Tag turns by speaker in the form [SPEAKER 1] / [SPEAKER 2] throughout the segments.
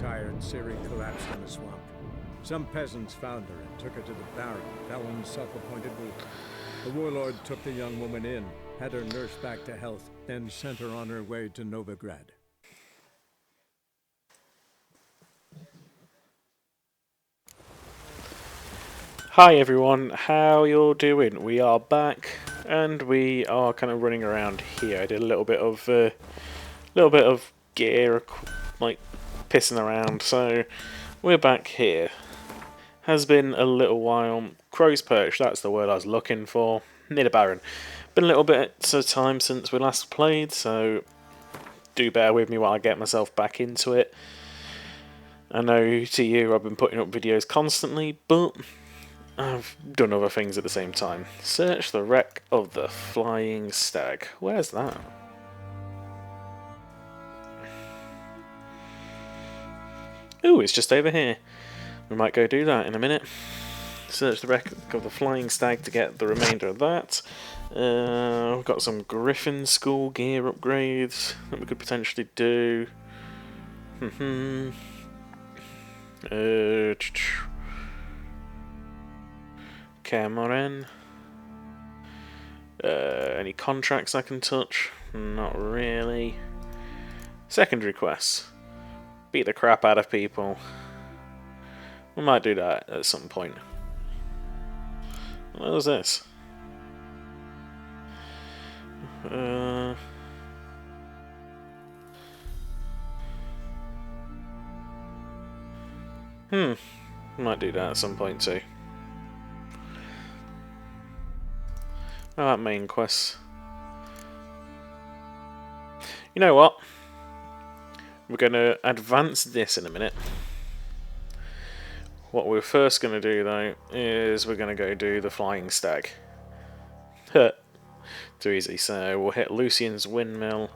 [SPEAKER 1] tired, Ciri collapsed in the swamp. Some peasants found her and took her to the Baron, Felon's self-appointed ruler. The warlord took the young woman in, had her nursed back to health, then sent her on her way to Novigrad.
[SPEAKER 2] Hi everyone, how you're doing? We are back, and we are kind of running around here. I did a little bit of gear, like pissing around. So we're back here. Has been a little while. Crow's Perch, that's the word I was looking for. Near the Baron. Been a little bit of time since we last played, so do bear with me while I get myself back into it. I know to you I've been putting up videos constantly, but I've done other things at the same time. Search the wreck of the Flying Stag. Where's that? Ooh, it's just over here. We might go do that in a minute. Search the wreck of the Flying Stag to get the remainder of that. We've got some Griffin School gear upgrades that we could potentially do. Cameron. Any contracts I can touch? Not really. Secondary quests. Beat the crap out of people. We might do that at some point. What was this? Might do that at some point too. How about main quests? You know what? We're going to advance this in a minute. What we're first going to do though is we're going to go do the Flying Stag. Too easy. So we'll hit Lucian's Windmill.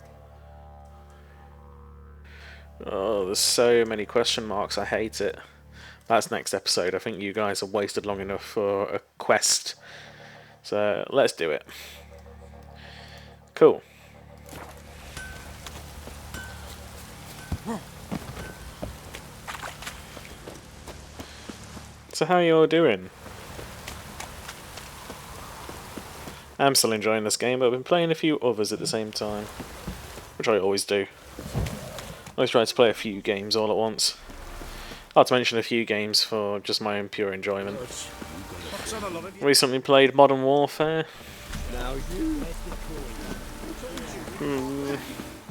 [SPEAKER 2] Oh, there's so many question marks. I hate it. That's next episode. I think you guys have wasted long enough for a quest. So let's do it. Cool. So how you all doing? I'm still enjoying this game, but I've been playing a few others at the same time, which I always do. I always try to play a few games all at once. Not to mention a few games for just my own pure enjoyment. Recently played Modern Warfare.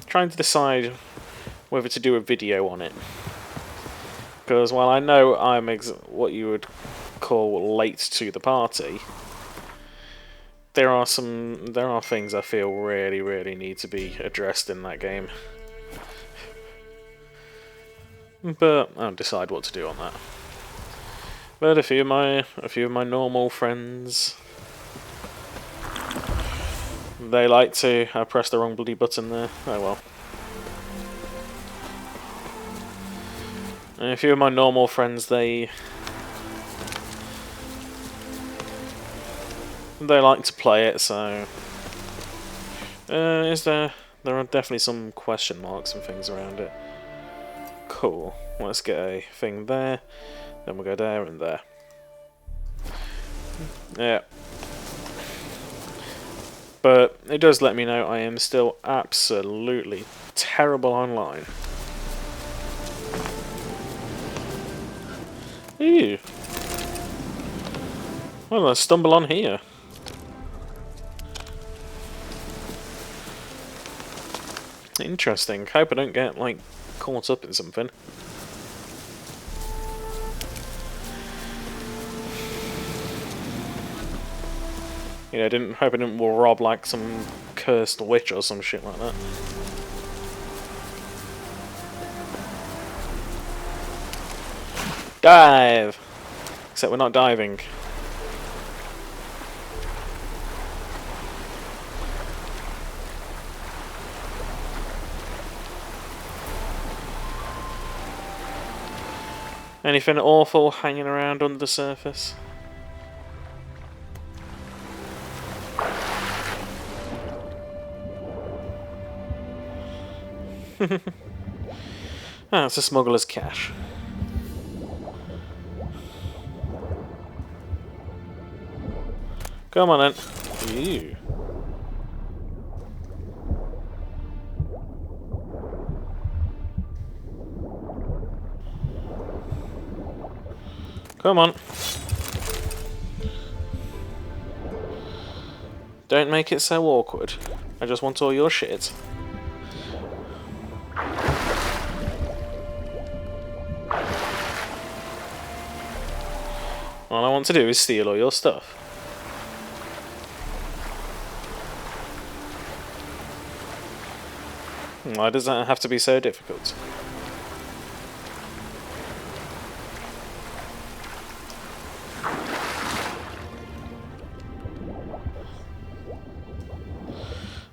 [SPEAKER 2] Trying to decide whether to do a video on it. Because while I know I'm what you would call late to the party, there are things I feel really need to be addressed in that game. But I'll decide what to do on that. But a few of my normal friends, they like to. I pressed the wrong bloody button there. Oh well. And a few of my normal friends, they like to play it. So, there are definitely some question marks and things around it. Cool. Let's get a thing there. Then we'll go there and there. Yeah. But it does let me know I am still absolutely terrible online. Ew. What did I stumble on here? Interesting. Hope I don't get, like, caught up in something. You know, hope I didn't rob like some cursed witch or some shit like that. Dive! Except we're not diving. Anything awful hanging around under the surface? Ah, it's a smuggler's cache. Come on then. Ew. Come on. Don't make it so awkward. I just want all your shit. All I want to do is steal all your stuff. Why does that have to be so difficult?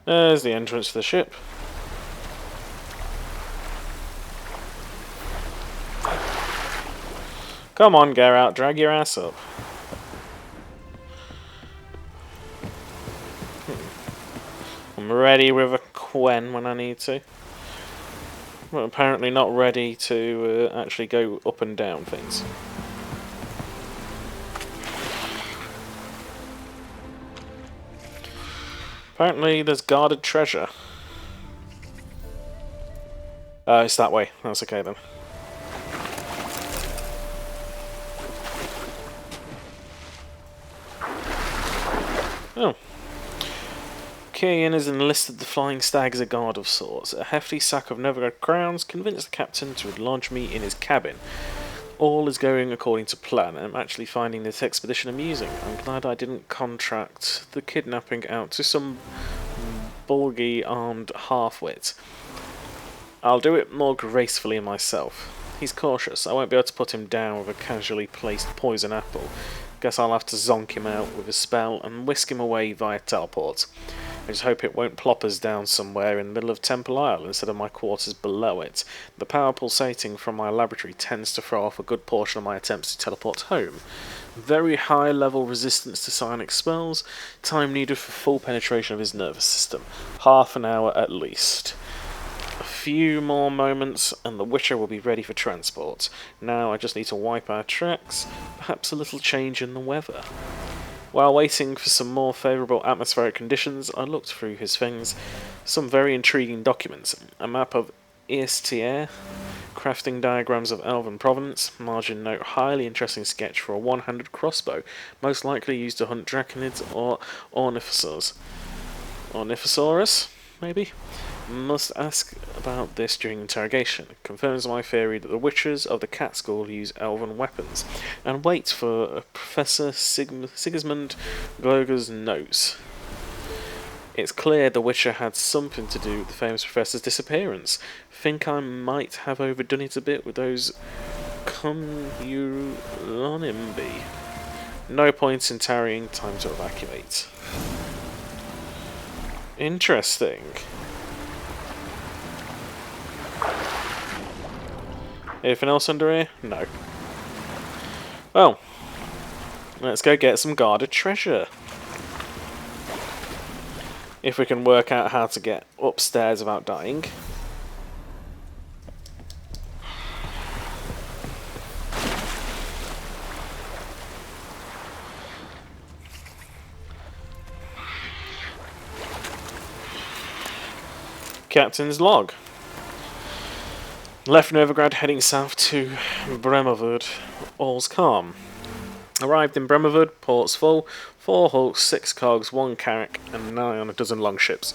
[SPEAKER 2] There's the entrance to the ship. Come on, Geralt, drag your ass up. I'm ready with a quen when I need to. But apparently not ready to actually go up and down things. Apparently there's guarded treasure. It's that way. That's okay then. Oh. Kian has enlisted the Flying Stag as a guard of sorts. A hefty sack of Novigrad crowns convinced the captain to lodge me in his cabin. All is going according to plan. I'm actually finding this expedition amusing. I'm glad I didn't contract the kidnapping out to some bulgy armed half-wit. I'll do it more gracefully myself. He's cautious. I won't be able to put him down with a casually placed poison apple. Guess I'll have to zonk him out with a spell and whisk him away via teleport. I just hope it won't plop us down somewhere in the middle of Temple Isle instead of my quarters below it. The power pulsating from my laboratory tends to throw off a good portion of my attempts to teleport home. Very high level resistance to psionic spells, time needed for full penetration of his nervous system. Half an hour at least. A few more moments and the Witcher will be ready for transport. Now I just need to wipe our tracks, perhaps a little change in the weather. While waiting for some more favourable atmospheric conditions, I looked through his things. Some very intriguing documents. A map of JETBR, crafting diagrams of Elven provenance, margin note, highly interesting sketch for a one-handed crossbow, most likely used to hunt draconids or ornithosaurs. Ornithosaurus, maybe? Must ask about this during interrogation. Confirms my theory that the Witchers of the Cat School use elven weapons. And wait for Professor Sigismund Gloger's notes. It's clear the Witcher had something to do with the famous professor's disappearance. Think I might have overdone it a bit with those cumulonimbi. No point in tarrying, time to evacuate. Interesting. Anything else under here? No. Well, let's go get some guarded treasure. If we can work out how to get upstairs without dying. Captain's log. Left Novigrad heading south to Bremerwood. All's calm. Arrived in Bremerwood, ports full, 4 hulks, 6 cogs, 1 carrack, and nigh on a dozen longships.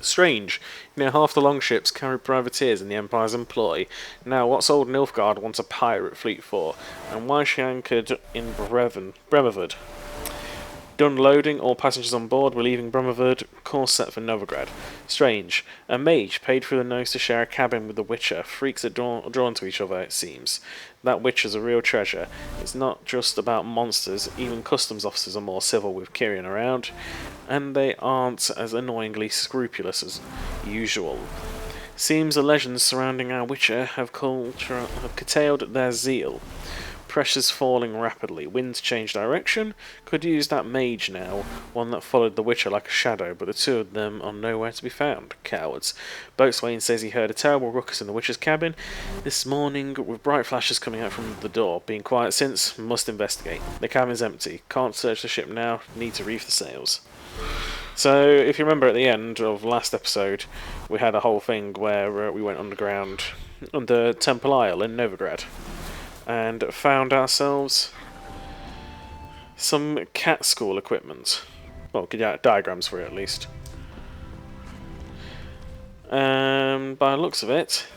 [SPEAKER 2] Strange, near half the longships carry privateers in the Empire's employ. Now, what's old Nilfgaard want a pirate fleet for, and why is she anchored in Bremerwood? Done loading, all passengers on board were leaving Bremerwood, course set for Novigrad. Strange. A mage paid through the nose to share a cabin with the Witcher. Freaks are drawn to each other, it seems. That Witcher's a real treasure. It's not just about monsters, even customs officers are more civil with Kyrian around, and they aren't as annoyingly scrupulous as usual. Seems the legends surrounding our Witcher have curtailed their zeal. Pressure's falling rapidly. Winds change direction. Could use that mage now. One that followed the Witcher like a shadow, but the two of them are nowhere to be found. Cowards. Boatswain says he heard a terrible ruckus in the Witcher's cabin this morning, with bright flashes coming out from the door. Been quiet since. Must investigate. The cabin's empty. Can't search the ship now. Need to reef the sails. So, if you remember at the end of last episode, we had a whole thing where we went underground under Temple Isle in Novigrad and found ourselves some cat school equipment. Well, diagrams for it at least. By the looks of it,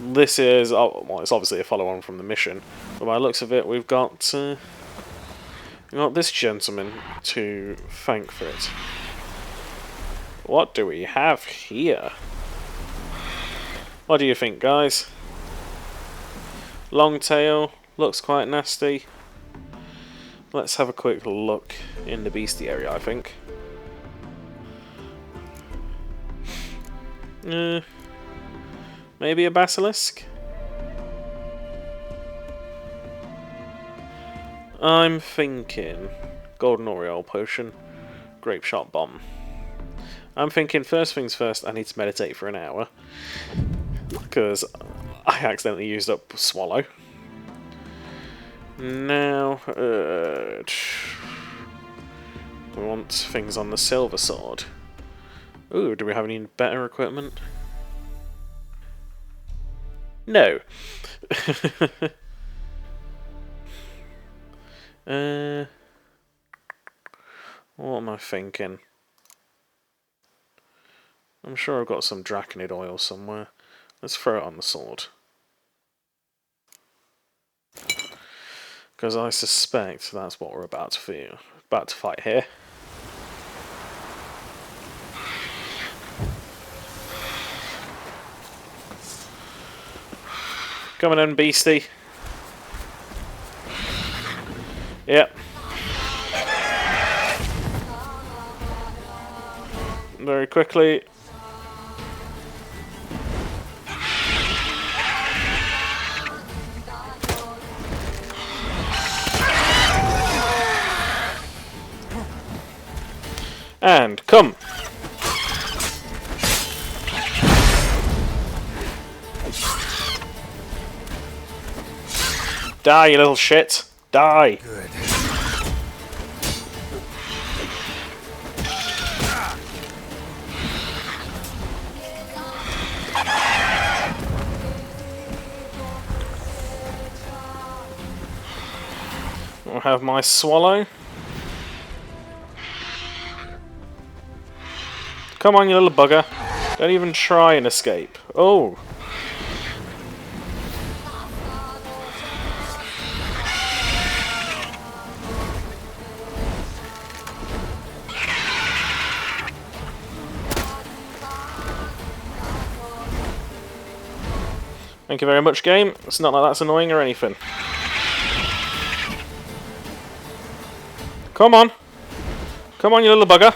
[SPEAKER 2] this is, well, it's obviously a follow-on from the mission, but by the looks of it, we've got this gentleman to thank for it. What do we have here? What do you think, guys? Long tail, looks quite nasty. Let's have a quick look in the beastie area, I think. Maybe a basilisk? I'm thinking golden aureole potion, grape shot bomb. I'm thinking first things first, I need to meditate for an hour because I accidentally used up swallow. Now, we want things on the silver sword. Ooh, do we have any better equipment? No. What am I thinking? I'm sure I've got some draconid oil somewhere. Let's throw it on the sword. Because I suspect that's what we're about to fight here. Come on in, beastie. Yep. Very quickly. And come. Die, you little shit. Die.
[SPEAKER 1] Good.
[SPEAKER 2] I'll have my swallow. Come on, you little bugger. Don't even try and escape. Oh. Thank you very much, game. It's not like that's annoying or anything. Come on. Come on, you little bugger.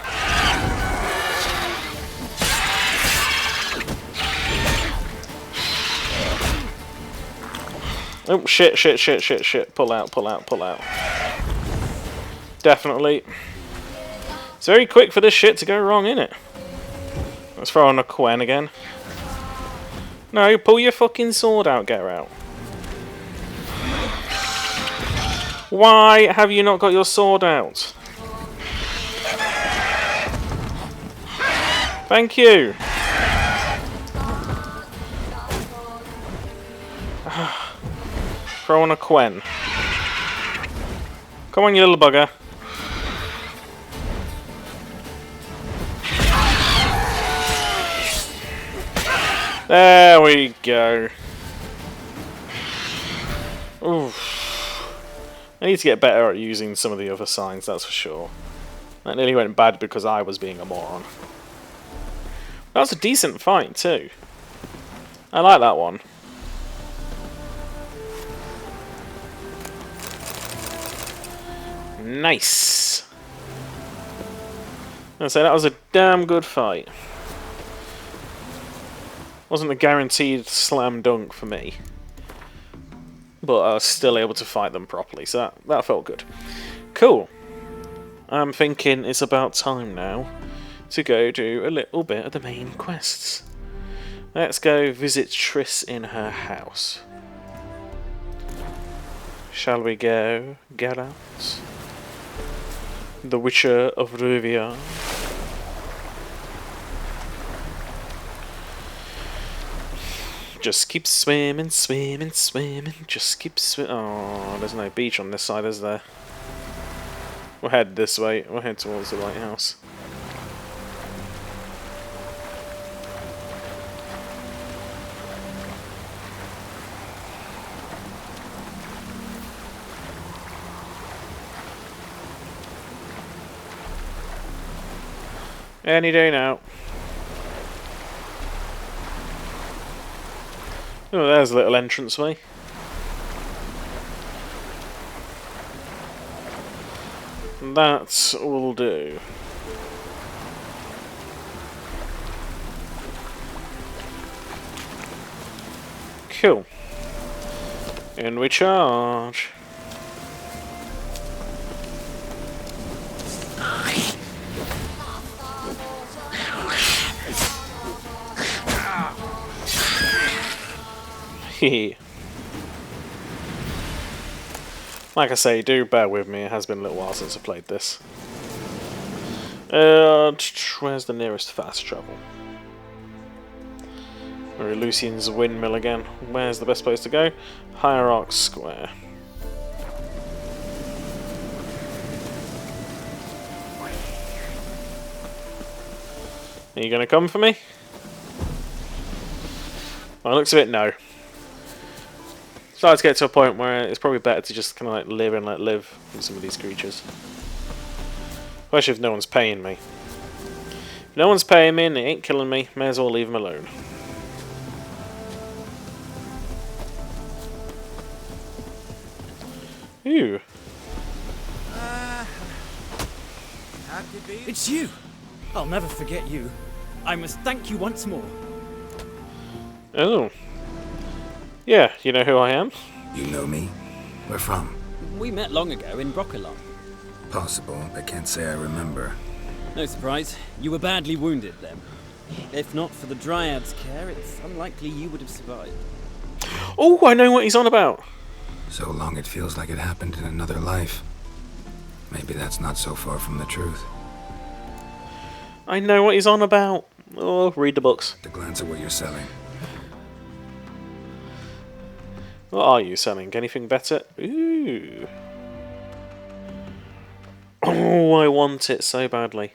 [SPEAKER 2] Oh, shit, shit, shit, shit, shit. Pull out, pull out, pull out. Definitely. It's very quick for this shit to go wrong, innit? Let's throw on a Quen again. No, pull your fucking sword out, Geralt. Why have you not got your sword out? Thank you. Throw on a Quen. Come on, you little bugger. There we go. Oof. I need to get better at using some of the other signs, that's for sure. That nearly went bad because I was being a moron. That was a decent fight too. I like that one. Nice. I'd say that was a damn good fight. Wasn't a guaranteed slam dunk for me. but I was still able to fight them properly, so that felt good. Cool. I'm thinking it's about time now to go do a little bit of the main quests. Let's go visit Triss in her house. Shall we go, Geralt? The Witcher of Rivia. Just keep swimming, swimming, swimming. Just keep swimming. Oh, there's no beach on this side, is there? We'll head this way. We'll head towards the lighthouse. Any day now. Oh, there's a little entranceway. That will do. Cool. And we charge. Like I say, do bear with me, it has been a little while since I played this. Where's the nearest fast travel? We're at Lucian's Windmill again. Where's the best place to go? Hierarch Square. Are you gonna come for me? Well, it looks a bit no. Starting to get to a point where it's probably better to just kind of like live and let live with some of these creatures. Especially if no one's paying me. If no one's paying me and they ain't killing me, may as well leave them alone. Ooh.
[SPEAKER 3] It's you! I'll never forget you. I must thank you once more.
[SPEAKER 2] Oh. Yeah, you know who I am?
[SPEAKER 4] You know me? Where from?
[SPEAKER 3] We met long ago in Broccolon.
[SPEAKER 4] Possible, I can't say I remember.
[SPEAKER 3] No surprise, you were badly wounded then. If not for the Dryad's care, it's unlikely you would have survived.
[SPEAKER 2] Oh, I know what he's on about!
[SPEAKER 4] So long it feels like it happened in another life. Maybe that's not so far from the truth.
[SPEAKER 2] I know what he's on about! Oh, read the books.
[SPEAKER 4] To glance at what you're selling.
[SPEAKER 2] What are you selling? Anything better? Ooh. Oh, I want it so badly.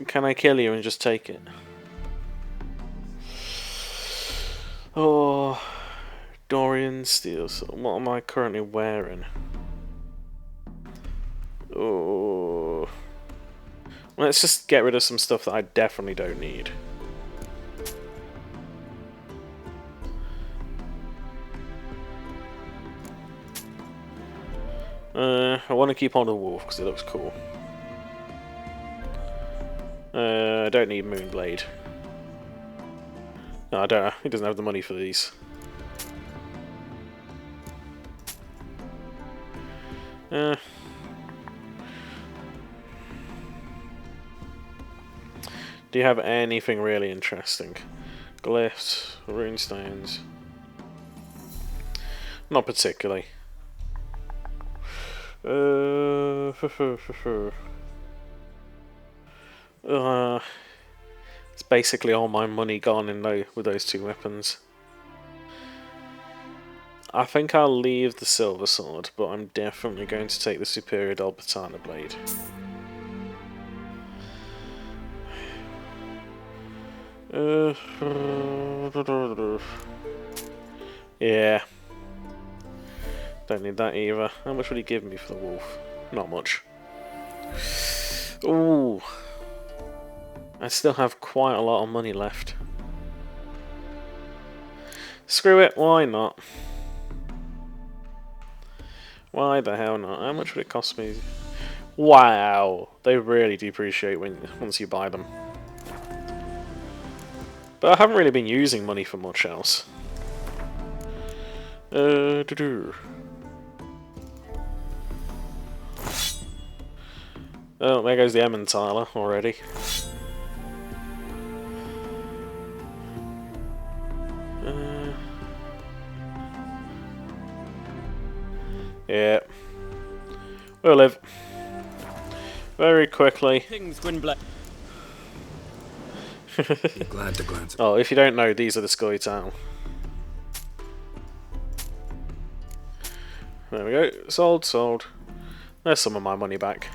[SPEAKER 2] Can I kill you and just take it? Oh, Dorian Steel. What am I currently wearing? Oh. Let's just get rid of some stuff that I definitely don't need. I want to keep on the wolf because it looks cool. I don't need Moonblade. No, I don't. He doesn't have the money for these. Do you have anything really interesting? Glyphs, runestones? Not particularly. It's basically all my money gone in with those two weapons. I think I'll leave the silver sword, but I'm definitely going to take the superior Dolbatana blade. Yeah. Don't need that either. How much would he give me for the wolf? Not much. Ooh. I still have quite a lot of money left. Screw it, why not? Why the hell not? How much would it cost me? Wow, they really depreciate once you buy them. But I haven't really been using money for much else. Doo-doo. Oh, there goes the Emmentaler already. Yeah. We'll live. Very quickly.
[SPEAKER 3] King's Gwynbla.
[SPEAKER 4] Be glad to glance.
[SPEAKER 2] Oh, if you don't know, these are the Scoy Town. There we go. Sold, sold. There's some of my money back.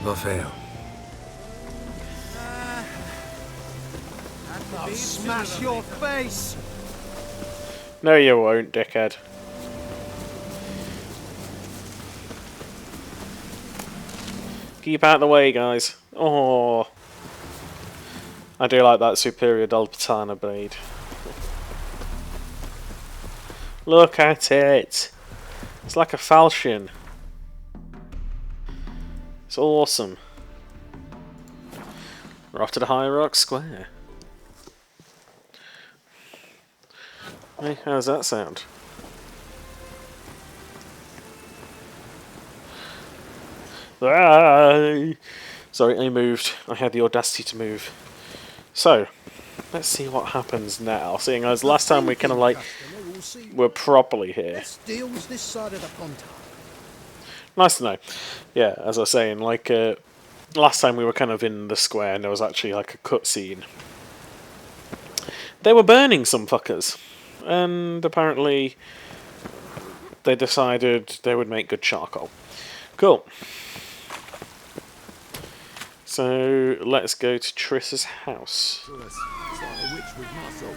[SPEAKER 4] Buffet.
[SPEAKER 5] I'll smash your face!
[SPEAKER 2] No, you won't, dickhead. Keep out of the way, guys. Oh, I do like that superior Dalpatana blade. Look at it. It's like a falchion. It's awesome. We're off to the High Rock Square. Hey, how does that sound? Ah! Sorry, I moved. I had the audacity to move. So, let's see what happens now. Seeing as last time we kind of like were properly here.
[SPEAKER 5] Deals this side of the pond.
[SPEAKER 2] Nice to know. Yeah, as I was saying, like last time we were kind of in the square and there was actually like a cutscene. They were burning some fuckers, and apparently they decided they would make good charcoal. Cool. So let's go to Triss's house.
[SPEAKER 6] It's like a witch with muscle.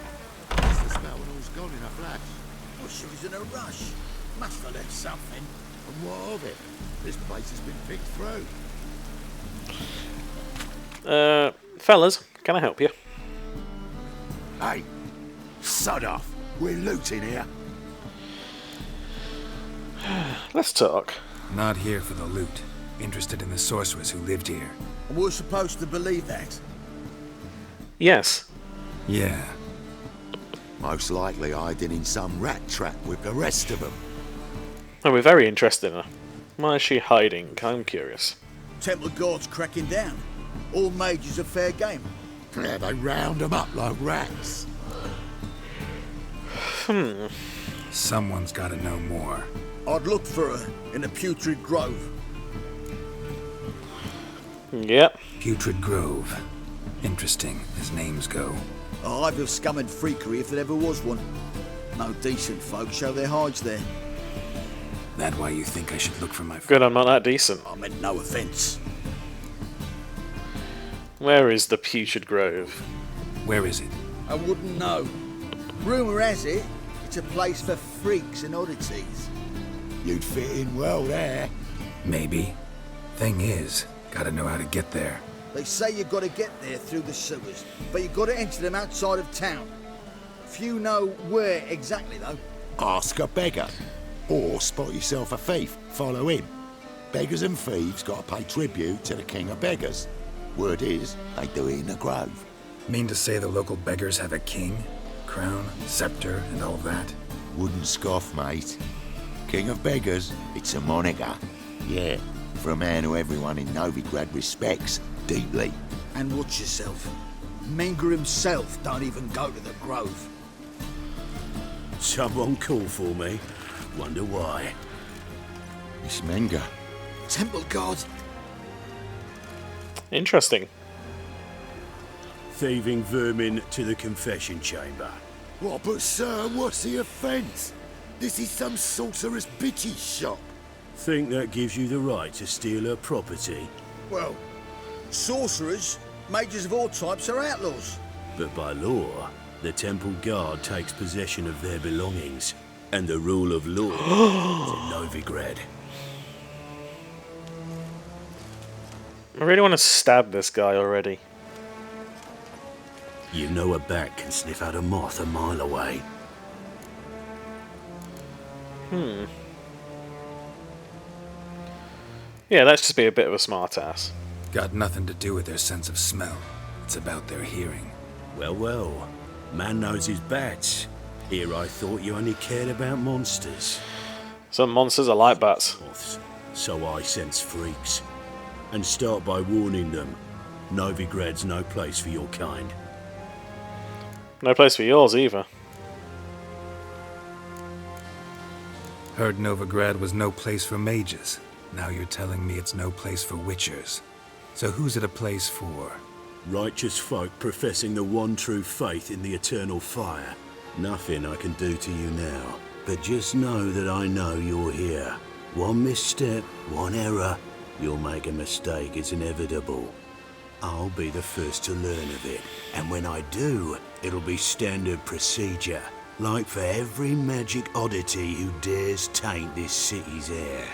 [SPEAKER 6] That's the smell when all's gone in a flash.
[SPEAKER 5] Well, she was in a rush. Must have left something.
[SPEAKER 6] And what of it? This place has been picked through.
[SPEAKER 2] Fellas, can I help you?
[SPEAKER 6] Hey, sod off. We're looting here.
[SPEAKER 2] Let's talk.
[SPEAKER 4] Not here for the loot. Interested in the sorceress who lived here.
[SPEAKER 5] And we're supposed to believe that.
[SPEAKER 2] Yes.
[SPEAKER 4] Yeah.
[SPEAKER 6] Most likely hiding in some rat trap with the rest of them.
[SPEAKER 2] Oh, we're very interested in her. Why is she hiding? I'm curious.
[SPEAKER 5] Temple Guard's cracking down. All mages are fair game.
[SPEAKER 6] Yeah, they round them up like rats.
[SPEAKER 4] Someone's got to know more.
[SPEAKER 5] I'd look for her in the Putrid Grove.
[SPEAKER 2] Yep.
[SPEAKER 4] Putrid Grove. Interesting, as names go.
[SPEAKER 5] A hive of scum and freakery if there ever was one. No decent folk show their hides there.
[SPEAKER 4] That why you think I should look for my...
[SPEAKER 2] Good, I'm not that decent.
[SPEAKER 5] I meant no offence.
[SPEAKER 2] Where is the Putrid Grove?
[SPEAKER 4] Where is it?
[SPEAKER 5] I wouldn't know. Rumour has it, it's a place for freaks and oddities.
[SPEAKER 6] You'd fit in well there.
[SPEAKER 4] Maybe. Thing is, gotta know how to get there.
[SPEAKER 5] They say you've got to get there through the sewers, but you've got to enter them outside of town. Few know where exactly, though.
[SPEAKER 6] Ask a beggar. Or spot yourself a thief. Follow him. Beggars and thieves got to pay tribute to the king of beggars. Word is, they do it in the grove.
[SPEAKER 4] Mean to say the local beggars have a king? Crown, scepter, and all that?
[SPEAKER 6] Wouldn't scoff, mate. King of beggars, it's a moniker. Yeah, for a man who everyone in Novigrad respects deeply.
[SPEAKER 5] And watch yourself. Menger himself don't even go to the grove.
[SPEAKER 7] Someone call for me. Wonder why.
[SPEAKER 6] Miss Menger.
[SPEAKER 5] Temple Guard.
[SPEAKER 2] Interesting.
[SPEAKER 7] Thieving vermin to the confession chamber.
[SPEAKER 6] What, but sir, what's the offence? This is some sorcerer's bitch's shop.
[SPEAKER 7] Think that gives you the right to steal her property.
[SPEAKER 5] Well, sorcerers, mages of all types are outlaws.
[SPEAKER 7] But by law, the temple guard takes possession of their belongings. And the rule of law is in Novigrad.
[SPEAKER 2] I really want to stab this guy already.
[SPEAKER 7] You know a bat can sniff out a moth a mile away.
[SPEAKER 2] Yeah, let's just be a bit of a smartass.
[SPEAKER 4] Got nothing to do with their sense of smell. It's about their hearing.
[SPEAKER 7] Well, well. Man knows his bats. Here I thought you only cared about monsters.
[SPEAKER 2] Some monsters are like bats.
[SPEAKER 7] So I sense freaks. And start by warning them. Novigrad's no place for your kind.
[SPEAKER 2] No place for yours either.
[SPEAKER 4] Heard Novigrad was no place for mages. Now you're telling me it's no place for witchers. So who's it a place for?
[SPEAKER 7] Righteous folk professing the one true faith in the eternal fire. Nothing I can do to you now. But just know that I know you're here. One misstep, one error, you'll make a mistake, it's inevitable. I'll be the first to learn of it, and when I do, it'll be standard procedure, like for every magic oddity who dares taint this city's air.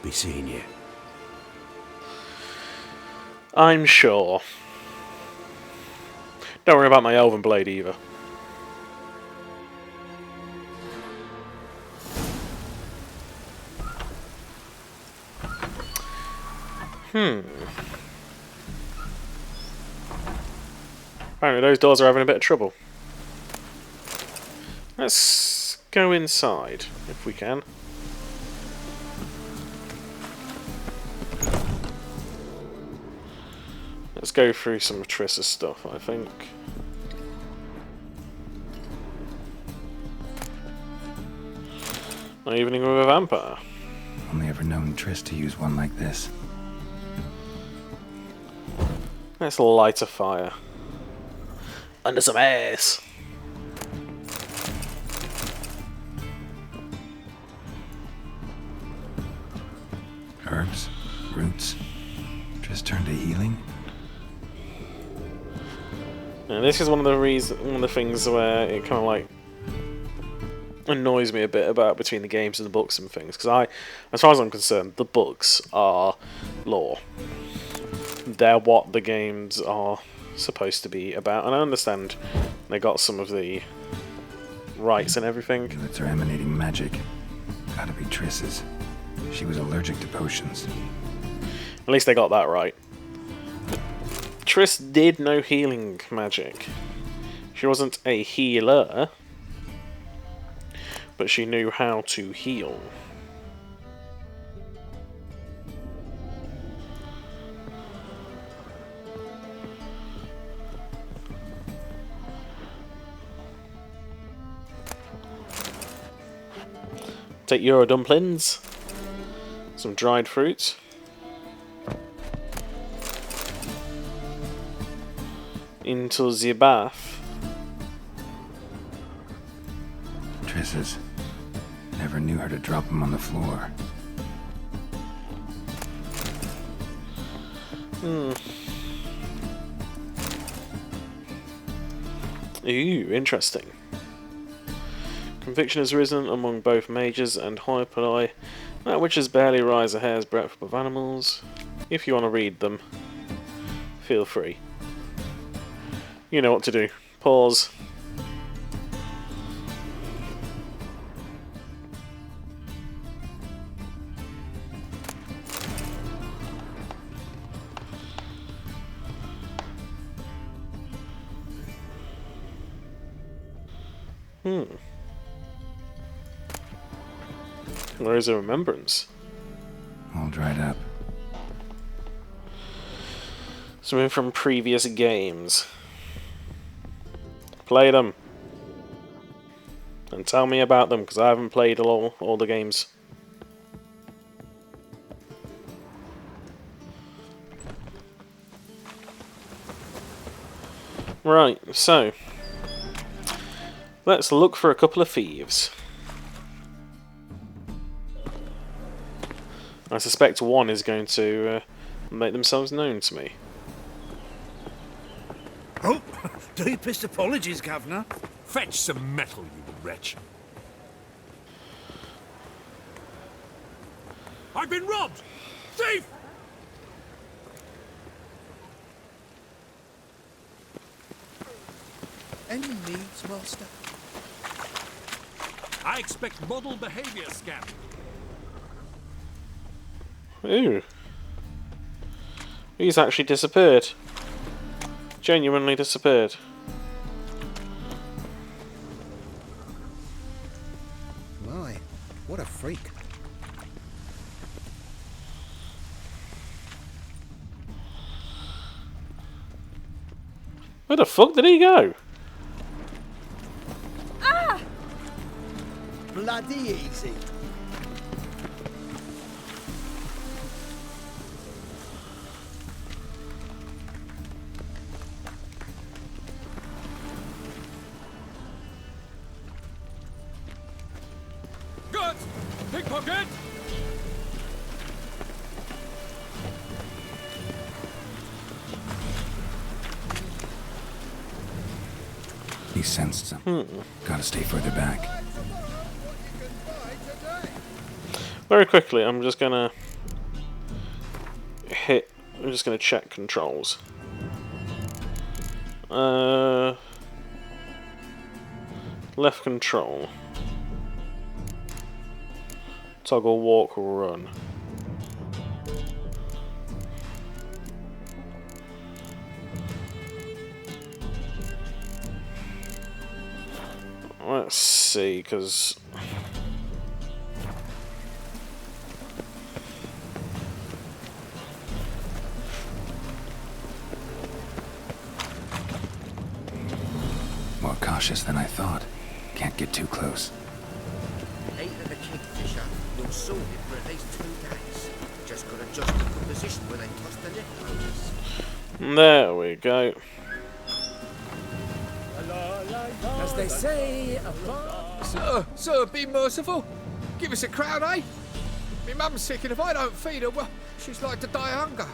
[SPEAKER 7] Be seeing you.
[SPEAKER 2] I'm sure. Don't worry about my elven blade either. Apparently those doors are having a bit of trouble. Let's go inside, if we can. Let's go through some of Triss's stuff, I think. An evening with a vampire.
[SPEAKER 4] Only ever known Triss to use one like this.
[SPEAKER 2] Let's light a fire. Under some ass.
[SPEAKER 4] Herbs, roots. Triss turned to healing.
[SPEAKER 2] And this is one of the things where it kind of like annoys me a bit about between the games and the books and things, because as far as I'm concerned, the books are lore. They're what the games are supposed to be about, and I understand they got some of the rights and everything.
[SPEAKER 4] Amulets are emanating magic. Gotta be Triss's. She was allergic to potions.
[SPEAKER 2] At least they got that right. Triss did know healing magic. She wasn't a healer, but she knew how to heal. Take your dumplings, some dried fruit, into the bath.
[SPEAKER 4] Triss's. Never knew her to drop them on the floor.
[SPEAKER 2] Ooh, interesting. Conviction has risen among both mages and hyperi. That witches barely rise a hair's breadth above animals. If you want to read them, feel free. You know what to do. Pause. Where is a remembrance?
[SPEAKER 4] All dried up.
[SPEAKER 2] Something from previous games. Play them. And tell me about them, because I haven't played all the games. Right, so let's look for a couple of thieves. I suspect one is going to make themselves known to me.
[SPEAKER 8] Oh, deepest apologies, Governor. Fetch some metal, you wretch. I've been robbed! Thief!
[SPEAKER 5] Any needs, Master?
[SPEAKER 8] I expect model behavior, scamp.
[SPEAKER 2] Ooh. He's actually disappeared. Genuinely disappeared.
[SPEAKER 5] What a freak.
[SPEAKER 2] Where the fuck did he go?
[SPEAKER 5] Bloody easy.
[SPEAKER 8] Good! Pickpocket!
[SPEAKER 4] He sensed some. Gotta stay further back.
[SPEAKER 2] Very quickly, I'm just gonna check controls. Left control. Toggle walk run. Let's see, because
[SPEAKER 4] More cautious than I thought. Can't get too close.
[SPEAKER 9] Eight of the kingfisher. You're sorted for at least 2 days. Just got adjusted the position where they toss the leftovers.
[SPEAKER 2] there we go.
[SPEAKER 8] As they say, Sir, be merciful. Give us a crown, eh? My mum's sick, and if I don't feed her, well, she's like to die of hunger.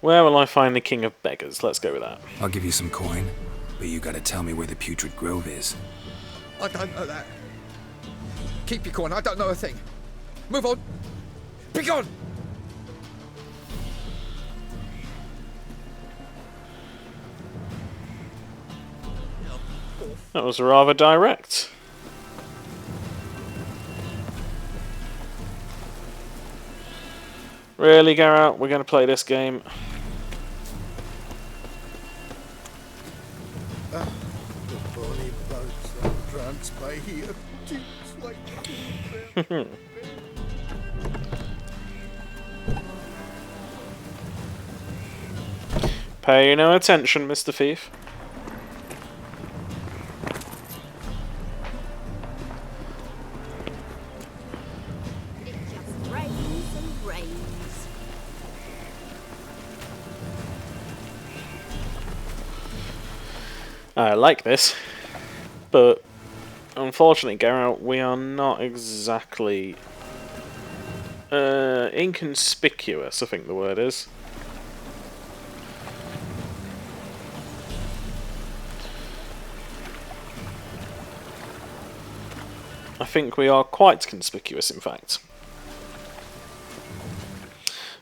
[SPEAKER 2] Where will I find the King of Beggars? Let's go with that.
[SPEAKER 4] I'll give you some coin, but you gotta tell me where the Putrid Grove is.
[SPEAKER 8] I don't know that. Keep your coin, I don't know a thing. Move on. Be gone!
[SPEAKER 2] That was rather direct. Really, Geralt? We're going to play this game?
[SPEAKER 6] The bonny boats that prance by here, teach like
[SPEAKER 2] Pay no attention, Mr. Thief.
[SPEAKER 10] It just rains and rains.
[SPEAKER 2] I like this, but unfortunately, Geralt, we are not exactly inconspicuous, I think the word is. I think we are quite conspicuous, in fact.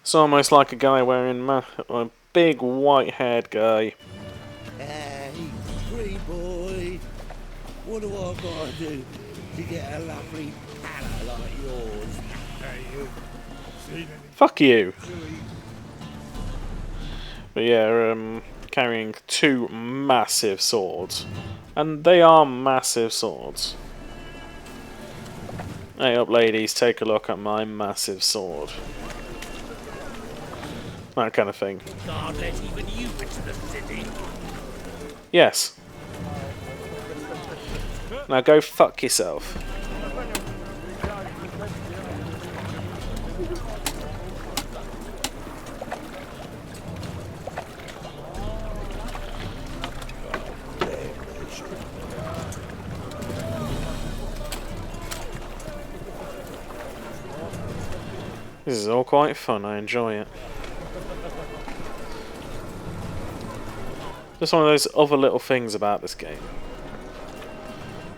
[SPEAKER 2] It's almost like a guy wearing a big white-haired guy.
[SPEAKER 6] Hey, free boy. What do I gotta do to get a lovely palace like yours? Hey, you seen any
[SPEAKER 2] Fuck you.
[SPEAKER 6] silly?
[SPEAKER 2] But yeah, carrying 2 massive swords. And they are massive swords. Hey up, ladies, take a look at my massive sword. That kind of thing.
[SPEAKER 9] God, let even you into the city.
[SPEAKER 2] Yes. Now go fuck yourself. This is all quite fun, I enjoy it. Just one of those other little things about this game.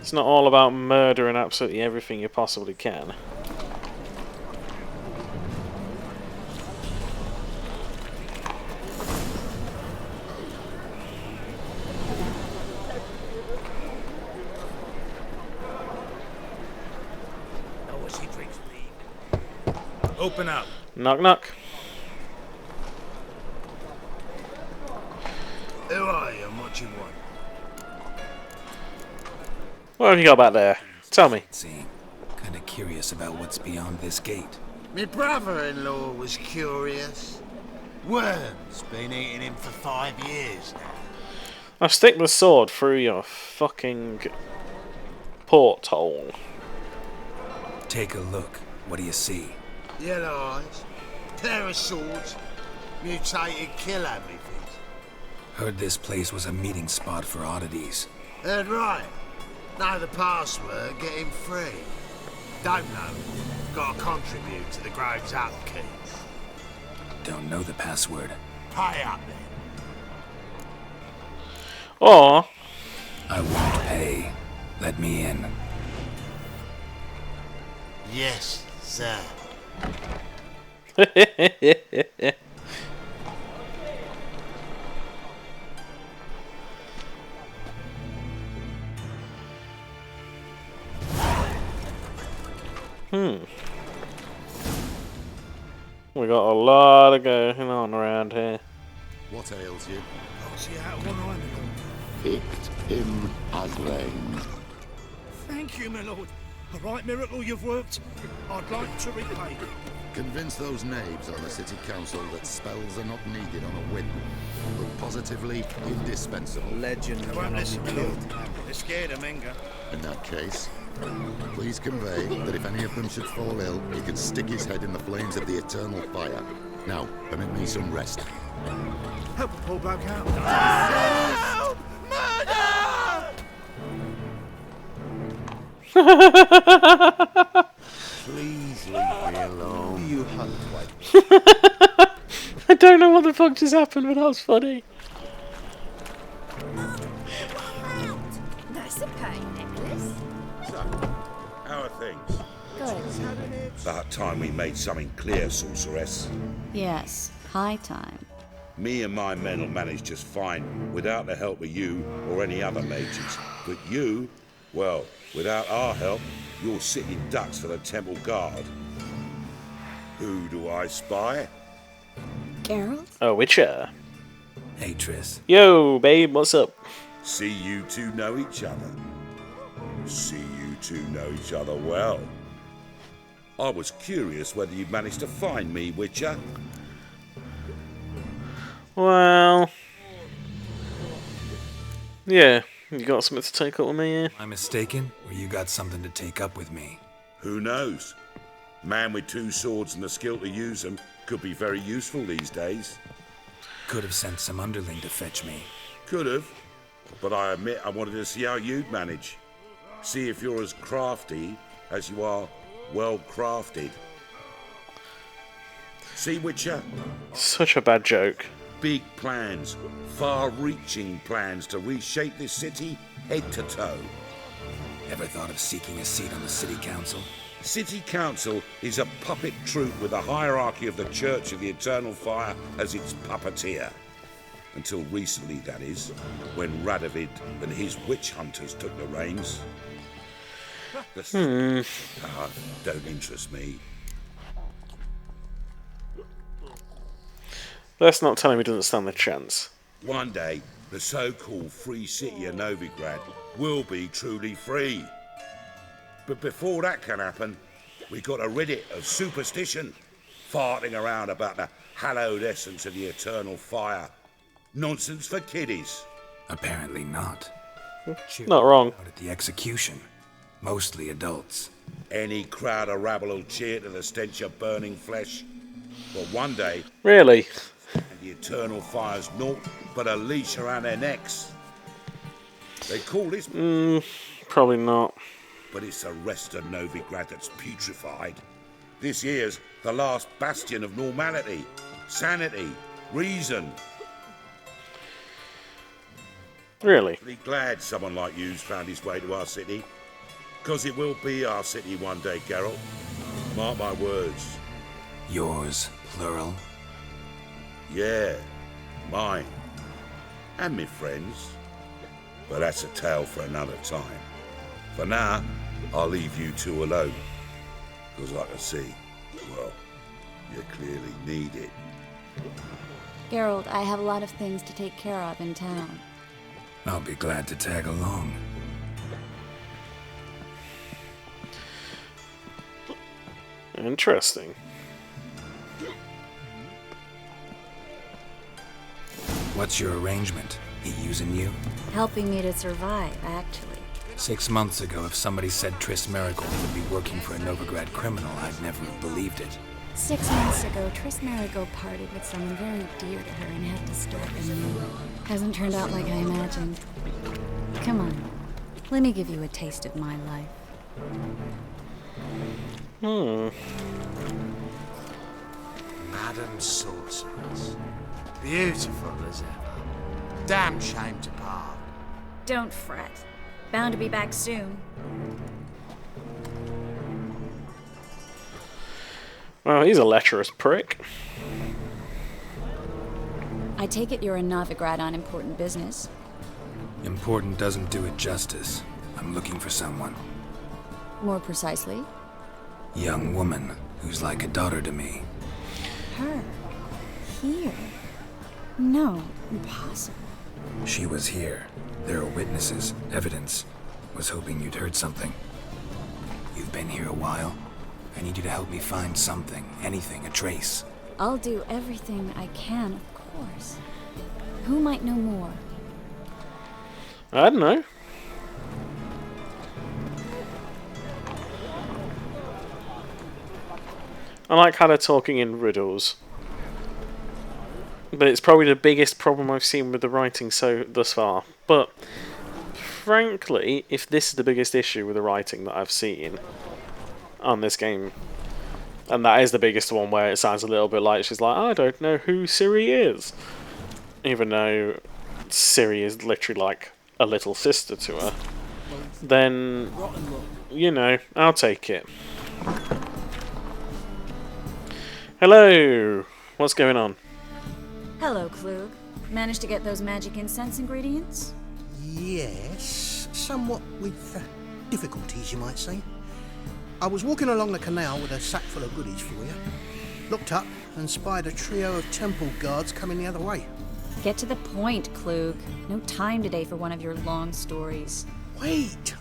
[SPEAKER 2] It's not all about murdering absolutely everything you possibly can.
[SPEAKER 9] Know what she drinks, me.
[SPEAKER 8] Open up.
[SPEAKER 2] Knock knock.
[SPEAKER 6] Who are you and what you want?
[SPEAKER 2] What have you got back there? Tell me.
[SPEAKER 4] See, kinda curious about what's beyond this gate.
[SPEAKER 6] My brother-in-law was curious. Worm's been eating him for 5 years now.
[SPEAKER 2] I'll stick the sword through your fucking porthole.
[SPEAKER 4] Take a look. What do you see?
[SPEAKER 6] Yellow eyes, pair of swords, mutated killer methods.
[SPEAKER 4] Heard this place was a meeting spot for oddities.
[SPEAKER 6] Heard right. Know the password, get him free. Don't know. Gotta contribute to the Grove's upkeep.
[SPEAKER 4] Don't know the password.
[SPEAKER 6] Pay up then.
[SPEAKER 2] Or
[SPEAKER 4] I won't pay. Let me in.
[SPEAKER 6] Yes, sir.
[SPEAKER 2] we got a lot of going on around here.
[SPEAKER 6] What ails you?
[SPEAKER 5] Can't see out of one eye, my lord.
[SPEAKER 6] Picked him as lame.
[SPEAKER 5] Thank you, my lord. A right miracle you've worked. I'd like to repay you.
[SPEAKER 6] Convince those knaves on the city council that spells are not needed on a whim, but positively indispensable.
[SPEAKER 5] Legend. They won't listen, my lord. They're scared of Menga.
[SPEAKER 6] In that case, please convey that if any of them should fall ill, he can stick his head in the flames of the eternal fire. Now, permit me some rest.
[SPEAKER 5] Help a poor bloke out.
[SPEAKER 6] Help! Murder! Please leave me alone. You hunt like
[SPEAKER 2] I don't know what the fuck just happened, but that was funny.
[SPEAKER 10] That's a pain, Nicholas.
[SPEAKER 11] So, how are things?
[SPEAKER 12] Good.
[SPEAKER 11] About time we made something clear, sorceress.
[SPEAKER 12] Yes, high time.
[SPEAKER 11] Me and my men will manage just fine without the help of you or any other mages. But you, well, without our help, you're sitting ducks for the temple guard. Who do I spy?
[SPEAKER 12] Geralt?
[SPEAKER 2] Oh, Witcher.
[SPEAKER 4] Hey, Triss.
[SPEAKER 2] Yo, babe, what's up?
[SPEAKER 11] See you two know each other. See you two know each other well. I was curious whether you'd managed to find me, Witcher.
[SPEAKER 2] Well, yeah, you got something to take up with me here?
[SPEAKER 4] Am I mistaken, or you got something to take up with me?
[SPEAKER 11] Who knows? Man with 2 swords and the skill to use them could be very useful these days.
[SPEAKER 4] Could have sent some underling to fetch me.
[SPEAKER 11] Could have, but I admit I wanted to see how you'd manage. See if you're as crafty as you are well crafted. See, Witcher?
[SPEAKER 2] Such a bad joke.
[SPEAKER 11] Big plans, far-reaching plans to reshape this city head to toe.
[SPEAKER 4] Ever thought of seeking a seat on the city council?
[SPEAKER 11] City Council is a puppet troupe with a hierarchy of the Church of the Eternal Fire as its puppeteer. Until recently, that is, when Radovid and his witch hunters took the reins. Don't interest me.
[SPEAKER 2] That's not telling me he doesn't stand the chance.
[SPEAKER 11] One day, the so-called free city of Novigrad will be truly free. But before that can happen, we got to rid it of superstition, farting around about the hallowed essence of the eternal fire. Nonsense for kiddies.
[SPEAKER 4] Apparently not.
[SPEAKER 2] Not wrong.
[SPEAKER 4] Out at the execution, mostly adults.
[SPEAKER 11] Any crowd of rabble will cheer to the stench of burning flesh. But one day,
[SPEAKER 2] Really?
[SPEAKER 11] and the eternal fire's naught but a leash around their necks. They call this...
[SPEAKER 2] Probably not.
[SPEAKER 11] But it's the rest of Novigrad that's putrefied. This here's the last bastion of normality, sanity, reason.
[SPEAKER 2] Really?
[SPEAKER 11] Pretty glad someone like you's found his way to our city. Because it will be our city one day, Geralt. Mark my words.
[SPEAKER 4] Yours, plural.
[SPEAKER 11] Yeah, mine. And me friends. But that's a tale for another time. For now, I'll leave you two alone. Because I can see, well, you clearly need it.
[SPEAKER 12] Geralt, I have a lot of things to take care of in town.
[SPEAKER 4] I'll be glad to tag along.
[SPEAKER 2] Interesting.
[SPEAKER 4] What's your arrangement? He using you?
[SPEAKER 12] Helping me to survive, actually.
[SPEAKER 4] 6 months ago, if somebody said Triss Marigold would be working for a Novigrad criminal, I'd never have believed it.
[SPEAKER 12] 6 months ago, Triss Marigold parted with someone very dear to her and had to start anew. Hasn't turned out like I imagined. Come on, let me give you a taste of my life.
[SPEAKER 9] Madam Sorceress. Beautiful as ever. Damn shame to part.
[SPEAKER 12] Don't fret. Bound to be back soon.
[SPEAKER 2] Well, he's a lecherous prick.
[SPEAKER 12] I take it you're a Novigrad on important business.
[SPEAKER 4] Important doesn't do it justice. I'm looking for someone.
[SPEAKER 12] More precisely?
[SPEAKER 4] Young woman who's like a daughter to me.
[SPEAKER 12] Her? Here? No, impossible.
[SPEAKER 4] She was here. There are witnesses, evidence. Was hoping you'd heard something. You've been here a while. I need you to help me find something, anything, a trace.
[SPEAKER 12] I'll do everything I can, of course. Who might know more?
[SPEAKER 2] I don't know. I like how they're talking in riddles. But it's probably the biggest problem I've seen with the writing thus far. But frankly, if this is the biggest issue with the writing that I've seen on this game, and that is the biggest one where it sounds a little bit like she's like, I don't know who Ciri is. Even though Ciri is literally like a little sister to her. Then, you know, I'll take it. Hello! What's going on?
[SPEAKER 12] Hello, Klug. Managed to get those magic incense ingredients?
[SPEAKER 13] Yes, somewhat with difficulties, you might say. I was walking along the canal with a sack full of goodies for you. Looked up and spied a trio of temple guards coming the other way.
[SPEAKER 12] Get to the point, Klug. No time today for one of your long stories.
[SPEAKER 13] Wait!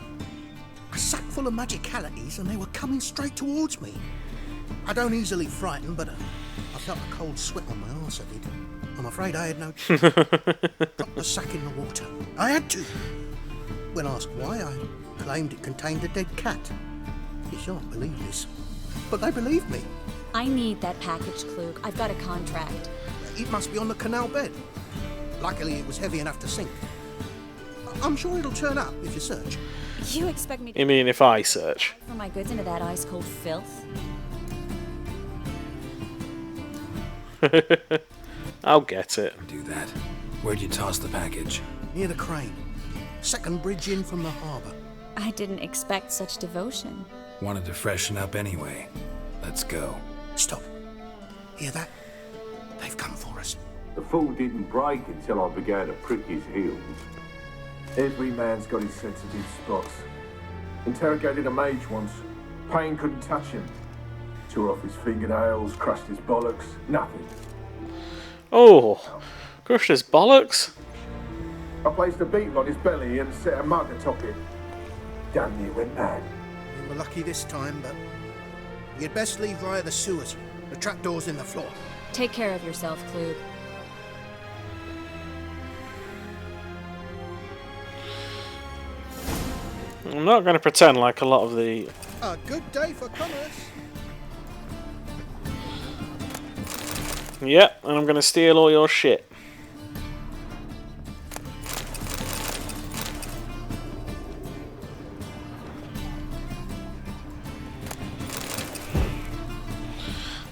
[SPEAKER 13] A sack full of magicalities and they were coming straight towards me. I don't easily frighten, but I felt a cold sweat on my arse, I did. I'm afraid I had no choice. Dropped the sack in the water. I had to. When asked why, I claimed it contained a dead cat. You shan't believe this, but they believed me.
[SPEAKER 12] I need that package, Klug. I've got a contract.
[SPEAKER 13] It must be on the canal bed. Luckily, it was heavy enough to sink. I'm sure it'll turn up if you search.
[SPEAKER 12] You expect me to...
[SPEAKER 2] You mean if I search?
[SPEAKER 12] ...throw my goods into that ice-cold filth?
[SPEAKER 2] I'll get it.
[SPEAKER 4] Do that. Where'd you toss the package?
[SPEAKER 13] Near the crane. Second bridge in from the harbour.
[SPEAKER 12] I didn't expect such devotion.
[SPEAKER 4] Wanted to freshen up anyway. Let's go.
[SPEAKER 13] Stop. Hear that? They've come for us.
[SPEAKER 14] The fall didn't break until I began to prick his heels. Every man's got his sensitive spots. Interrogated a mage once. Pain couldn't touch him. Tore off his fingernails, crushed his bollocks, nothing.
[SPEAKER 2] Oh, crushed his bollocks?
[SPEAKER 14] I placed a beetle on his belly and set a mug atop it. Damn near went mad.
[SPEAKER 13] We were lucky this time, but you'd best leave via the sewers. The trapdoor's in the floor.
[SPEAKER 12] Take care of yourself, Klug.
[SPEAKER 2] I'm not going to pretend like a lot of the...
[SPEAKER 13] A good day for commerce.
[SPEAKER 2] Yep, and I'm going to steal all your shit.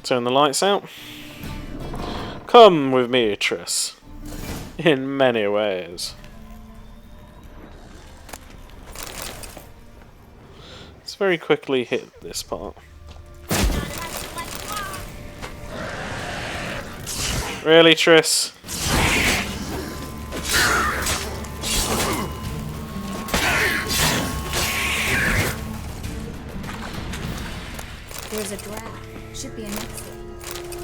[SPEAKER 2] Turn the lights out. Come with me, Triss. In many ways. Let's very quickly hit this part. Really, Triss?
[SPEAKER 12] There's a draft. Should be an exit.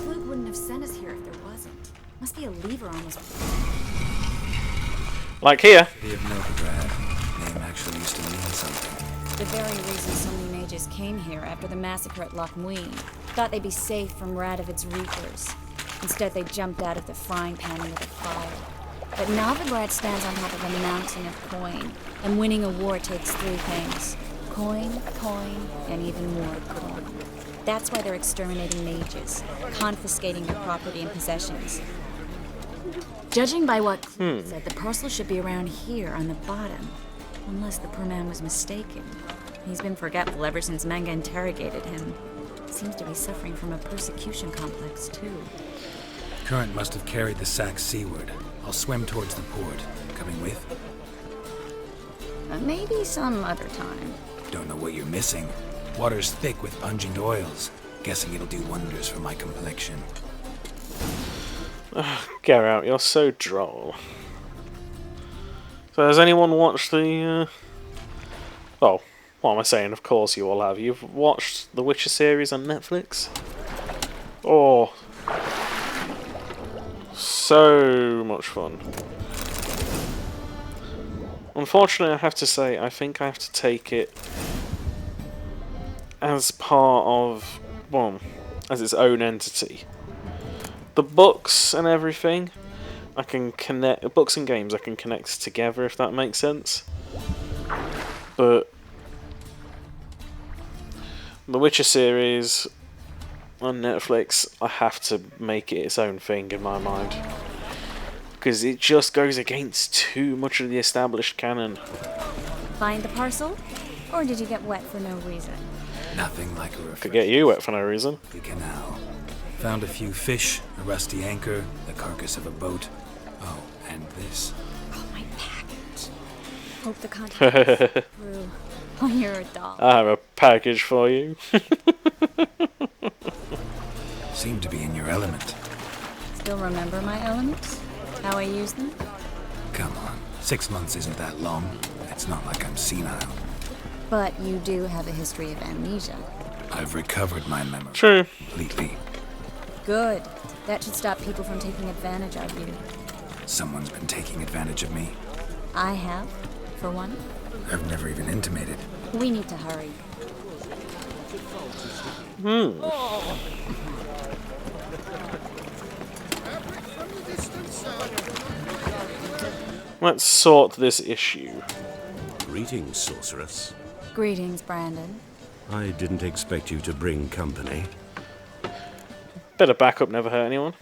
[SPEAKER 12] Klug wouldn't have sent us here if there wasn't. Must be a lever on this.
[SPEAKER 2] Like here.
[SPEAKER 4] City of Novigrad. Name actually used to mean something.
[SPEAKER 12] The very reason so many mages mages came here after the massacre at Loch Muin. Thought they'd be safe from Radovid's reapers. Instead, they jumped out of the frying pan into the fire. But Novigrad stands on top of a mountain of coin, and winning a war takes 3 things. Coin, and even more coin. That's why they're exterminating mages, confiscating their property and possessions. Judging by what Cleve said, the parcel should be around here on the bottom. Unless the poor man was mistaken. He's been forgetful ever since Manga interrogated him. Seems to be suffering from a persecution complex, too.
[SPEAKER 4] Current must have carried the sack seaward. I'll swim towards the port. Coming with?
[SPEAKER 12] Maybe some other time.
[SPEAKER 4] Don't know what you're missing. Water's thick with pungent oils. Guessing it'll do wonders for my complexion.
[SPEAKER 2] Geralt, you're so droll. So has anyone watched the... Oh, what am I saying? Of course you all have. You've watched the Witcher series on Netflix? Oh, so much fun. Unfortunately, I have to say, I think I have to take it as part of, well, as its own entity. The books and everything, I can connect, books and games I can connect together, if that makes sense. But the Witcher series on Netflix, I have to make it its own thing in my mind. Because it just goes against too much of the established canon.
[SPEAKER 12] Find the parcel? Or did you get wet for no reason?
[SPEAKER 4] Nothing like a
[SPEAKER 2] Could get you wet for no reason.
[SPEAKER 4] The canal. Found a few fish, a rusty anchor, the carcass of a boat. Oh, and this.
[SPEAKER 12] Oh, my package. Hope the contents through. Oh, you're a doll.
[SPEAKER 2] I have a package for you.
[SPEAKER 4] Seem to be in your element.
[SPEAKER 12] Still remember my elements? How I use them?
[SPEAKER 4] Come on. 6 months isn't that long. It's not like I'm senile.
[SPEAKER 12] But you do have a history of amnesia.
[SPEAKER 4] I've recovered my memory.
[SPEAKER 2] True.
[SPEAKER 4] Completely.
[SPEAKER 12] Good. That should stop people from taking advantage of you.
[SPEAKER 4] Someone's been taking advantage of me.
[SPEAKER 12] I have, for one.
[SPEAKER 4] I've never even intimated.
[SPEAKER 12] We need to hurry.
[SPEAKER 2] Let's sort this issue.
[SPEAKER 7] Greetings, sorceress.
[SPEAKER 12] Greetings, Brandon.
[SPEAKER 7] I didn't expect you to bring company.
[SPEAKER 2] Bit of backup never hurt anyone.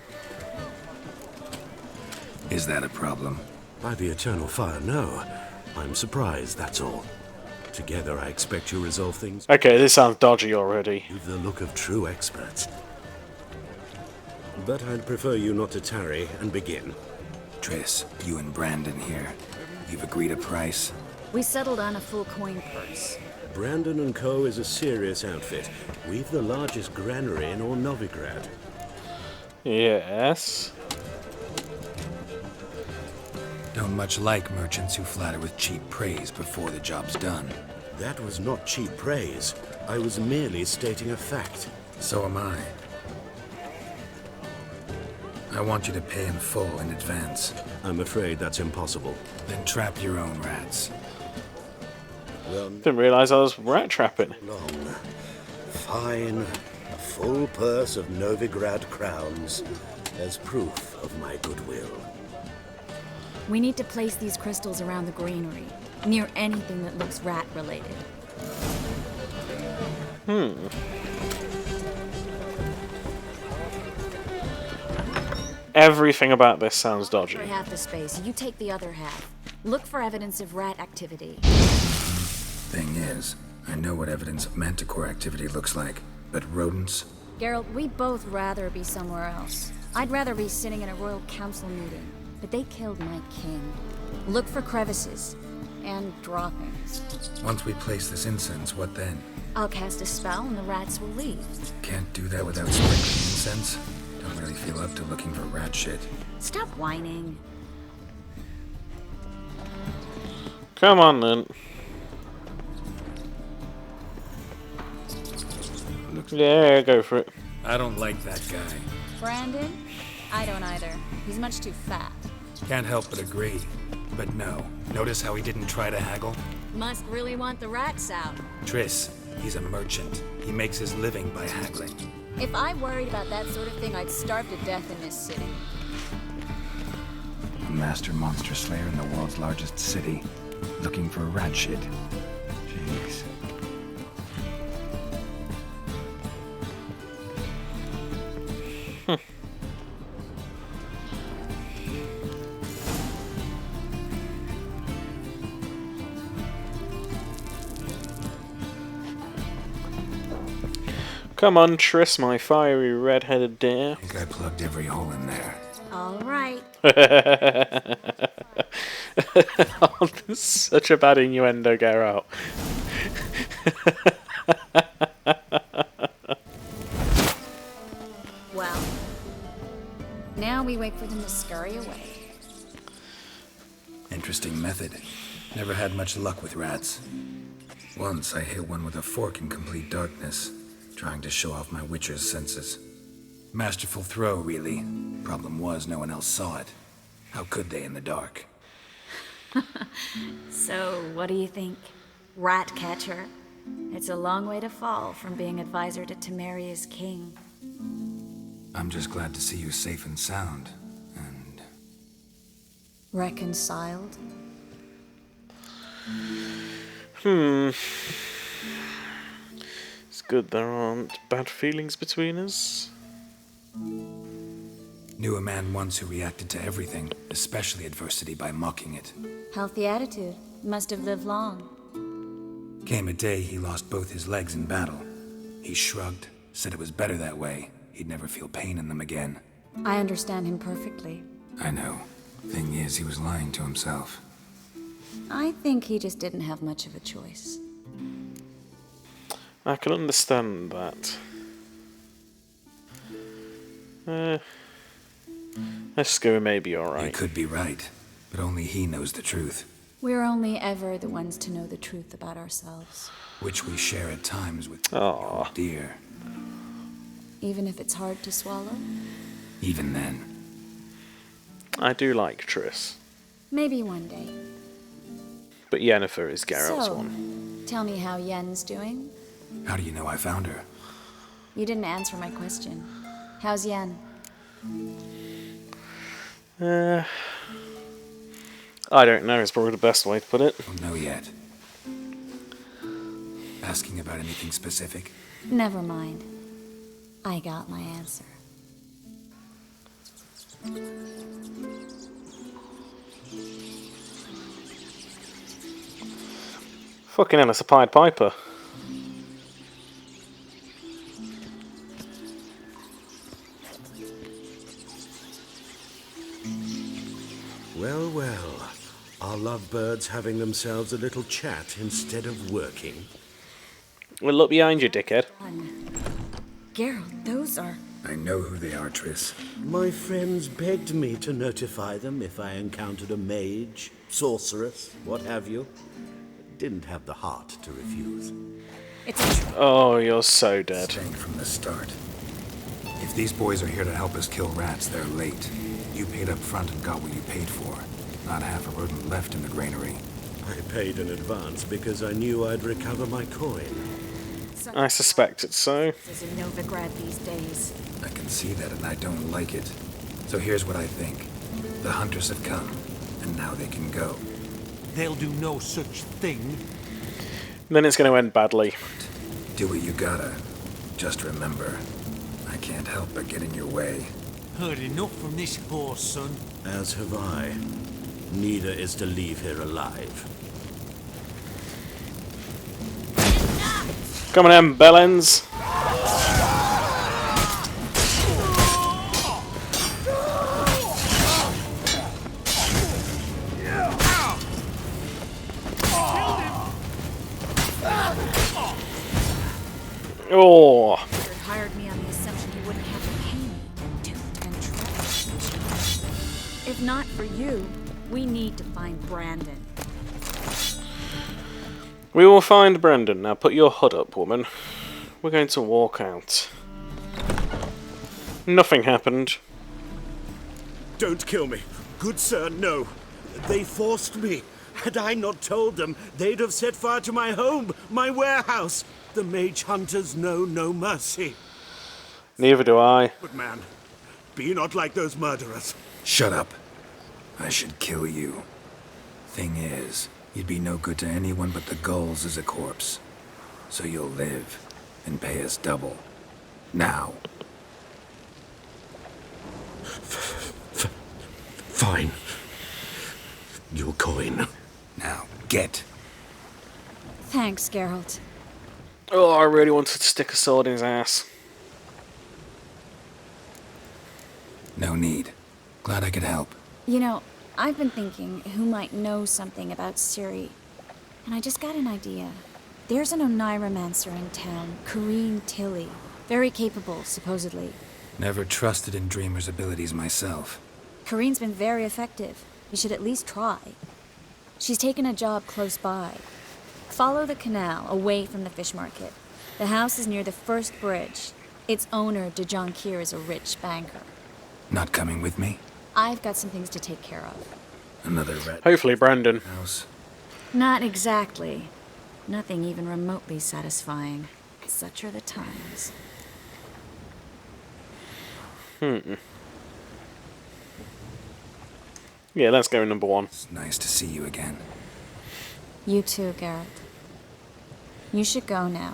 [SPEAKER 4] Is that a problem?
[SPEAKER 7] By the eternal fire, no. I'm surprised, that's all. Together, I expect you resolve things.
[SPEAKER 2] Okay, this sounds dodgy already.
[SPEAKER 7] You've the look of true experts. But I'd prefer you not to tarry and begin.
[SPEAKER 4] Triss, you and Brandon here. You've agreed a price?
[SPEAKER 12] We settled on a full coin purse.
[SPEAKER 7] Brandon and Co. is a serious outfit. We've the largest granary in all Novigrad.
[SPEAKER 2] Yes.
[SPEAKER 4] Don't much like merchants who flatter with cheap praise before the job's done.
[SPEAKER 7] That was not cheap praise. I was merely stating a fact.
[SPEAKER 4] So am I. I want you to pay in full in advance.
[SPEAKER 7] I'm afraid that's impossible.
[SPEAKER 4] Then trap your own rats.
[SPEAKER 7] Well,
[SPEAKER 2] Didn't realise I was rat trapping.
[SPEAKER 7] long. Fine. A full purse of Novigrad crowns as proof of my goodwill.
[SPEAKER 12] We need to place these crystals around the granary, near anything that looks rat-related.
[SPEAKER 2] Everything about this sounds dodgy.
[SPEAKER 12] For half the space, you take the other half. Look for evidence of rat activity.
[SPEAKER 4] Thing is, I know what evidence of manticore activity looks like, but rodents?
[SPEAKER 12] Geralt, we'd both rather be somewhere else. I'd rather be sitting in a royal council meeting, but they killed my king. Look for crevices and droppings.
[SPEAKER 4] Once we place this incense, what then?
[SPEAKER 12] I'll cast a spell and the rats will leave.
[SPEAKER 4] Can't do that without sprinkling incense? Don't really feel up to looking for rat shit.
[SPEAKER 12] Stop whining.
[SPEAKER 2] Come on then. Yeah, go for it.
[SPEAKER 4] I don't like that guy.
[SPEAKER 12] Brandon? I don't either. He's much too fat.
[SPEAKER 4] Can't help but agree. But no. Notice how he didn't try to haggle?
[SPEAKER 12] Must really want the rats out.
[SPEAKER 4] Triss, He's a merchant. He makes his living by haggling.
[SPEAKER 12] If I worried about that sort of thing, I'd starve to death in this city.
[SPEAKER 4] A master monster slayer in the world's largest city, looking for rat shit. Jeez.
[SPEAKER 2] Come on, Triss, my fiery red-headed dear.
[SPEAKER 4] I think I plugged every hole in there.
[SPEAKER 12] All right.
[SPEAKER 2] Oh, this is such a bad innuendo, Geralt.
[SPEAKER 12] Well, now we wait for them to scurry away.
[SPEAKER 4] Interesting method. Never had much luck with rats. Once I hit one with a fork in complete darkness, trying to show off my Witcher's senses. Masterful throw, really. Problem was, no one else saw it. How could they in the dark?
[SPEAKER 12] So, what do you think? Rat catcher? It's a long way to fall from being advisor to Temeria's king.
[SPEAKER 4] I'm just glad to see you safe and sound, and...
[SPEAKER 12] Reconciled?
[SPEAKER 2] It's good there aren't bad feelings between us.
[SPEAKER 4] Knew a man once who reacted to everything, especially adversity, by mocking it.
[SPEAKER 12] Healthy attitude. Must have lived long.
[SPEAKER 4] Came a day he lost both his legs in battle. He shrugged, said it was better that way. He'd never feel pain in them again.
[SPEAKER 12] I understand him perfectly.
[SPEAKER 4] I know. Thing is, he was lying to himself.
[SPEAKER 12] I think he just didn't have much of a choice.
[SPEAKER 2] I can understand that. Let's go, maybe alright.
[SPEAKER 4] You could be right, but only he knows the truth.
[SPEAKER 12] We're only ever the ones to know the truth about ourselves.
[SPEAKER 4] Which we share at times with
[SPEAKER 2] Aww.
[SPEAKER 4] dear.
[SPEAKER 12] Even if it's hard to swallow?
[SPEAKER 4] Even then.
[SPEAKER 2] I do like Triss.
[SPEAKER 12] Maybe one day.
[SPEAKER 2] But Yennefer is Geralt's
[SPEAKER 12] So,
[SPEAKER 2] one.
[SPEAKER 12] tell me how Yen's doing?
[SPEAKER 4] How do you know I found her?
[SPEAKER 12] You didn't answer my question. How's Yen?
[SPEAKER 2] I don't know is probably the best way to put it.
[SPEAKER 4] Don't know yet. Asking about anything specific?
[SPEAKER 12] Never mind. I got my answer.
[SPEAKER 2] Fucking hell, it's a Pied Piper.
[SPEAKER 7] Well, well. Are lovebirds having themselves a little chat instead of working?
[SPEAKER 2] Well, look behind you, dickhead.
[SPEAKER 12] Geralt, those are...
[SPEAKER 4] I know who they are, Triss.
[SPEAKER 7] My friends begged me to notify them if I encountered a mage, sorceress, what have you. Didn't have the heart to refuse.
[SPEAKER 2] Oh, you're so dead.
[SPEAKER 4] Staying from the start. If these boys are here to help us kill rats, they're late. You paid up front and got what you paid for. Not half a rodent left in the granary.
[SPEAKER 7] I paid in advance because I knew I'd recover my coin.
[SPEAKER 2] I suspected so.
[SPEAKER 12] There's in Novigrad these days.
[SPEAKER 4] I can see that and I don't like it. So here's what I think. The hunters have come, and now they can go.
[SPEAKER 15] They'll do no such thing.
[SPEAKER 2] Then it's going to end badly.
[SPEAKER 4] Do what you gotta. Just remember, I can't help but get in your way.
[SPEAKER 15] Heard enough from this horse, son.
[SPEAKER 7] As have I. Neither is to leave here alive.
[SPEAKER 2] Come on in, bellends. Oh.
[SPEAKER 12] Hired me on the assumption he wouldn't have to pay me. Tooth and trash. If not for you, we need to find Brandon.
[SPEAKER 2] We will find Brendan. Now put your hood up, woman. We're going to walk out. Nothing happened.
[SPEAKER 7] Don't kill me. Good sir, no. They forced me. Had I not told them, they'd have set fire to my home, my warehouse. The mage hunters know no mercy.
[SPEAKER 2] Neither do I.
[SPEAKER 7] But man, be not like those murderers.
[SPEAKER 4] Shut up. I should kill you. Thing is, you'd be no good to anyone but the gulls as a corpse. So you'll live and pay us double. Now.
[SPEAKER 7] Fine. Your coin.
[SPEAKER 4] Now, get.
[SPEAKER 12] Thanks, Geralt.
[SPEAKER 2] Oh, I really wanted to stick a sword in his ass.
[SPEAKER 4] No need. Glad I could help.
[SPEAKER 12] You know, I've been thinking who might know something about Ciri, and I just got an idea. There's an Oneiromancer in town, Corrine Tilly. Very capable, supposedly.
[SPEAKER 4] Never trusted in Dreamer's abilities myself.
[SPEAKER 12] Corrine's been very effective. You should at least try. She's taken a job close by. Follow the canal, away from the fish market. The house is near the first bridge. Its owner, de Jonkir, is a rich banker.
[SPEAKER 4] Not coming with me?
[SPEAKER 12] I've got some things to take care of.
[SPEAKER 4] Another rat.
[SPEAKER 2] Hopefully Brandon.
[SPEAKER 4] House.
[SPEAKER 12] Not exactly. Nothing even remotely satisfying. Such are the times.
[SPEAKER 2] Yeah, let's go number 1.
[SPEAKER 4] It's nice to see you again.
[SPEAKER 12] You too, Geralt. You should go now,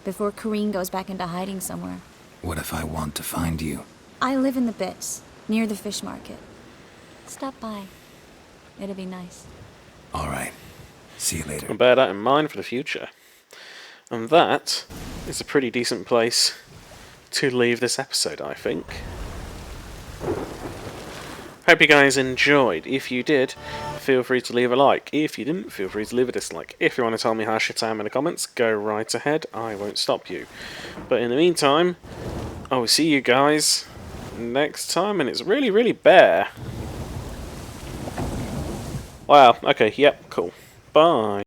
[SPEAKER 12] before Corrine goes back into hiding somewhere.
[SPEAKER 4] What if I want to find you?
[SPEAKER 12] I live in the Bits, near the fish market. Stop by. It'll be nice.
[SPEAKER 4] All right. See you later.
[SPEAKER 2] I'll bear that in mind for the future. And that is a pretty decent place to leave this episode, I think. Hope you guys enjoyed. If you did, feel free to leave a like. If you didn't, feel free to leave a dislike. If you want to tell me how shit I am in the comments, go right ahead. I won't stop you. But in the meantime, I will see you guys next time, and it's really, really bare. Wow, okay, yep, cool. Bye.